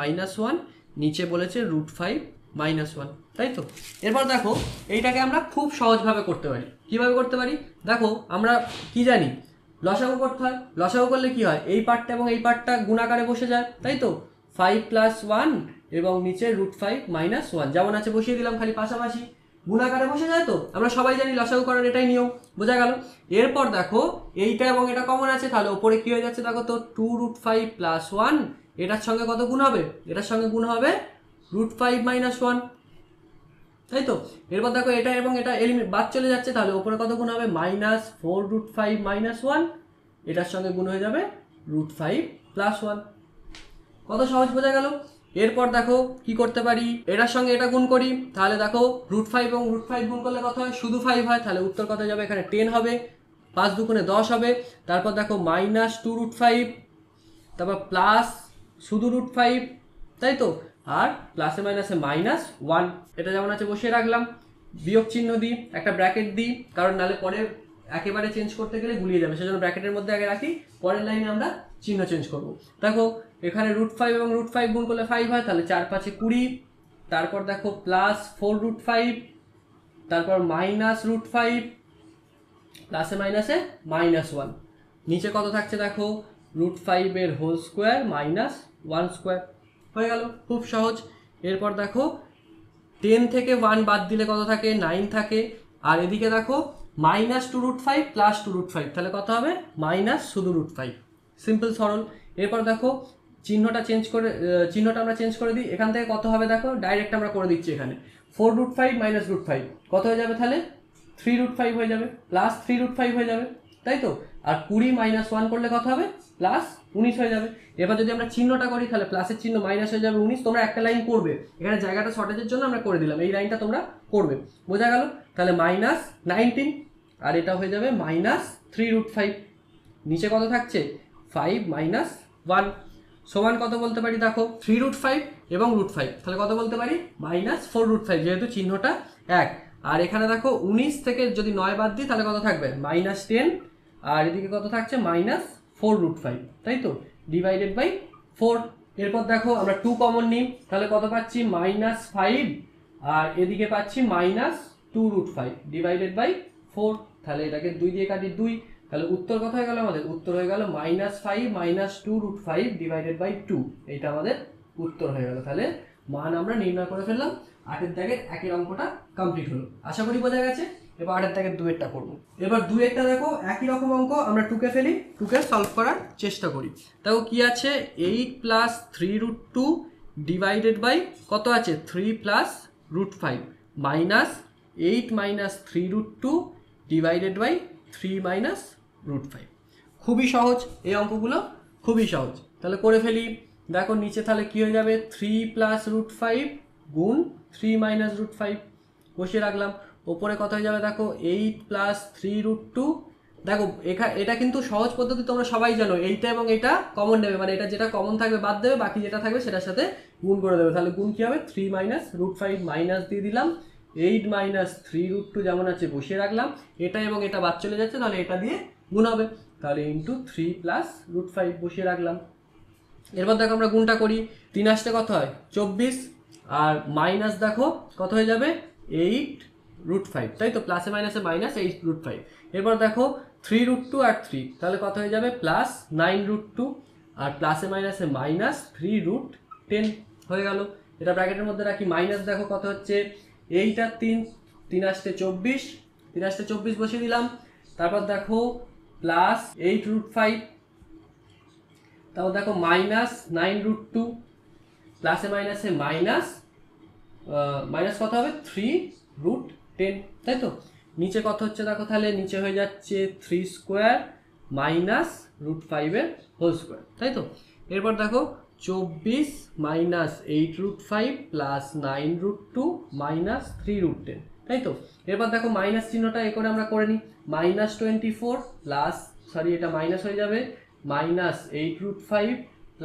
1, নিচে বলেছে √5 - 1, তাই তো? এরপর দেখো এইটাকে আমরা খুব সহজভাবে করতে পারি। কিভাবে করতে পারি দেখো, আমরা কি জানি, লসাগু করতে হয়। লসাগু করলে কি হয়, এই পার্টটা এবং এই পার্টটা গুণাকারে বসে যায়, তাই তো? 5 + 1 এবং নিচে √5 - 1, যেমন আছে বসিয়ে দিলাম, খালি পাশাপাশি গুণাকারে বসে যায়। তো আমরা সবাই জানি লসাগু করার এটাই নিয়ম। বোঝা গেল? এরপর দেখো এইটা এবং এটা কমন আছে, তাহলে ওপরে কি হয়ে যাচ্ছে দেখো তো, 2√5 + 1, এটার সঙ্গে কত গুণ হবে, এটার সঙ্গে গুণ হবে √5 - 1, তাই তো? এরপর দেখো এটা এবং এটা বাদ চলে যাচ্ছে, তাহলে ওপরে কত গুণ হবে, -4√5 - 1, এটার সঙ্গে গুণ হয়ে যাবে √5 + 1। কত সহজ, বোঝা গেল? এরপর দেখো কি করতে পারি, এটার সঙ্গে এটা গুণ করি, তাহলে দেখো √5 এবং √5 গুণ করলে কত হয়, শুধু 5 হয়, তাহলে উত্তর কত যাবে, এখানে 10 হবে, 5 দুগুণে 10 হবে। তারপর দেখো -2√5, তারপর প্লাস শুধু √5, তাই তো? আর প্লাসে মাইনাসে -1, এটা যেমন আছে বসিয়ে রাখলাম। বিয়োগ চিহ্ন দিই, একটা ব্র্যাকেট দিই, কারণ নাহলে পরে একেবারে চেঞ্জ করতে গেলে গুলিয়ে যাবে, সেজন্য ব্র্যাকেটের মধ্যে আগে রাখি, পরের লাইনে আমরা চিহ্ন চেঞ্জ করব। দেখো এখানে √5 এবং √5 গুণ করলে 5 হয়, তাহলে 4 × 5 = 20। তারপর দেখো প্লাস 4√5, তারপর -√5, প্লাসে মাইনাসে -1, নিচে কত থাকছে দেখো, √5 এর হোল স্কোয়ার -1², হয়ে গেল, খুব সহজ। এরপর দেখো 10 থেকে 1 বাদ দিলে কত থাকে, 9 থাকে। আর এদিকে দেখো -2√5 + 2√5, তাহলে কত হবে, শুধু √5, সিম্পল সরল। এরপর দেখো চিহ্নটা আমরা চেঞ্জ করে দিই, এখান থেকে কত হবে দেখো, ডাইরেক্ট আমরা করে দিচ্ছি এখানে 4√5 - √5 কত হয়ে যাবে, তাহলে 3√5 হয়ে যাবে, +3√5 হয়ে যাবে, তাই তো? আর 20 - 1 করলে কত হবে, +19 হয়ে যাবে। এবার যদি আমরা চিহ্নটা করি, তাহলে প্লাসের চিহ্ন মাইনাস হয়ে যাবে 19। তোমরা একটা লাইন করবে, এখানে জায়গাটা শর্টেজের জন্য আমরা করে দিলাম, এই লাইনটা তোমরা করবে। বোঝা গেল? তাহলে -19, আর এটা হয়ে যাবে -3√5, নিচে কত থাকছে 5 - 1, সমান কত বলতে পারি দেখো, 3√5 এবং √5, তাহলে কত বলতে পারি, -4√5, যেহেতু চিহ্নটা এক। আর এখানে দেখো 19 থেকে যদি 9 বাদ দিই, তাহলে কত থাকবে, -10, আর এদিকে কত থাকছে, -4√5, তাই তো? Divided by 4। এরপর দেখো আমরা 2 কমন নিই, তাহলে কত পাচ্ছি -5 আর এদিকে পাচ্ছি -2√5 ডিভাইডেড বাই 4। তাহলে এটাকে 2 দিয়ে কাটি 2, তাহলে উত্তর কত হয়ে গেল আমাদের? উত্তর হয়ে গেল -5 2√5 ডিভাইডেড বাই 2। এইটা আমাদের উত্তর হয়ে গেল। তাহলে মান আমরা নির্ণয় করে ফেললাম। 8 দাগের 1 অঙ্কটা কমপ্লিট হলো, আশা করি বোঝা গেছে। এবার 8 দাগের 2 করবো। এবার 2 দেখো একই রকম অঙ্ক, আমরা 2 ফেলি, 2 সলভ করার চেষ্টা করি। দেখো কি আছে, 8 + 3√2 ডিভাইডেড বাই কত আছে 3 + √5 -8 - 3√2 ডিভাইডেড বাই 3 - √5। খুবই সহজ এই অঙ্কগুলো, খুবই সহজ। তাহলে করে ফেলি। দেখো নিচে তাহলে কি হয়ে যাবে, 3 + √5 গুণ 3 - √5 বসিয়ে রাখলাম। ওপরে কত হয়ে যাবে দেখো 8 + 3√2। দেখো এটা কিন্তু সহজ পদ্ধতি, তোমরা সবাই জানো। এইটা এবং এটা কমন নেবে, মানে এটা যেটা কমন থাকবে বাদ দেবে, বাকি যেটা থাকবে সেটার সাথে গুণ করে দেবে। তাহলে গুণ কি হবে, 3 - √5 মাইনাস দিয়ে দিলাম, 8 - 3√2 যেমন আছে বসিয়ে রাখলাম। এটা এবং এটা বাদ চলে যাচ্ছে, তাহলে এটা দিয়ে গুণ হবে, তাহলে ইন্টু 3 + √5 বসিয়ে রাখলাম। এরপর দেখো আমরা গুণটা করি, 3 আসতে কত হয় 24, আর মাইনাস দেখো কত হয়ে যাবে 8√5, তাই তো, প্লাসে মাইনাসে -8√5। এরপর দেখো 3√2 আর 3, তাহলে কত হয়ে যাবে +9√2, আর প্লাসে মাইনাসে -3√10 হয়ে গেল। এটা ব্র্যাকেটের মধ্যে রাখি। মাইনাস দেখো কত হচ্ছে 8 আর 3, 3 আসতে 24, 3 আসতে 24 বসিয়ে দিলাম। তারপর দেখো +8√5, তারপর দেখো -9√2, প্লাসে মাইনাসে মাইনাস কত হবে 3√10, তাই তো। নিচে কত হচ্ছে দেখো, তাহলে নিচে হয়ে যাচ্ছে 3² -√5 হোল স্কোয়ার, তাই তো। এরপর দেখো 24 -8√5 +9√2 -3√10, তাই তো। এরপর দেখো মাইনাস চিহ্নটা এ করে আমরা করে নিই, -24 এটা মাইনাস হয়ে যাবে -8√5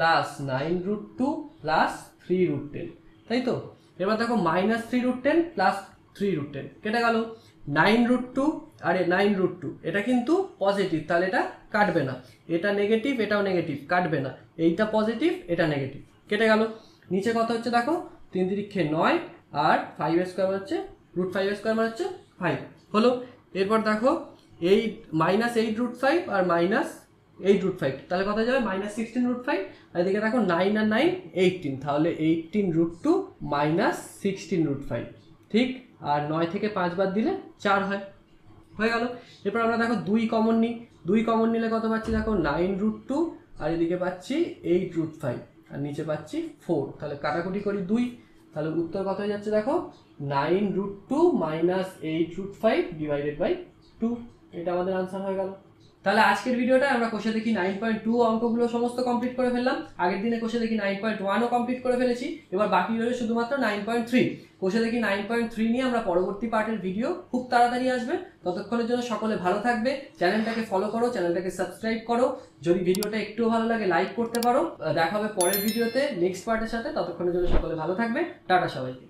+9√2 +3√10, তাই তো। এবার দেখো -3√10 +3√10 কেটে গেল। 9√2 আর 9√2 এটা কিন্তু পজিটিভ, তাহলে এটা কাটবে না। এটা নেগেটিভ, এটাও নেগেটিভ, কাটবে না। এইটা পজিটিভ, এটা নেগেটিভ, কেটে গেল। নিচে কত হচ্ছে দেখো 3 তিরিক্ষে 9, আর 5² হচ্ছে √5² মানে হচ্ছে 5 হলো। এরপর দেখো 8 - 8√5 আর -8√5, তাহলে কত যাবে -16√5, আর এদিকে দেখো 9 আর 9 18, তাহলে 18√2 -16√5, ঠিক। আর 9 থেকে 5 বাদ দিলে 4 হয়, হয়ে গেল। এরপর আমরা দেখো 2 কমন নিই, 2 কমন নিলে কত পাচ্ছি দেখো 9√2, আর এদিকে পাচ্ছি 8√5, আর নিচে পাচ্ছি 4, তাহলে কাটাকুটি করি 2, তাহলে উত্তর কত হয়ে যাচ্ছে দেখো 9√2 -8√5 ডিভাইডেড বাই 2। এটা আমাদের আনসার হয়ে গেল। তাহলে আজকের ভিডিওটা আমরা কোষে দেখি 9.2 অঙ্কগুলো সমস্ত কমপ্লিট করে ফেললাম। আগের দিনে কোষে দেখি 9.1ও কমপ্লিট করে ফেলেছি। এবার বাকি রইল শুধুমাত্র 9.3। কোষে দেখি 9.3 নিয়ে আমরা পরবর্তী পার্টের ভিডিও খুব তাড়াতাড়ি আসবে। ততক্ষণের জন্য সকলে ভালো থাকবে। চ্যানেলটাকে ফলো করো, চ্যানেলটাকে সাবস্ক্রাইব করো। যদি ভিডিওটা একটু ভালো লাগে লাইক করতে পারো। দেখা হবে পরের ভিডিওতে নেক্সট পার্টের সাথে। ততক্ষণের জন্য সকলে ভালো থাকবে। টাটা সবাইকে।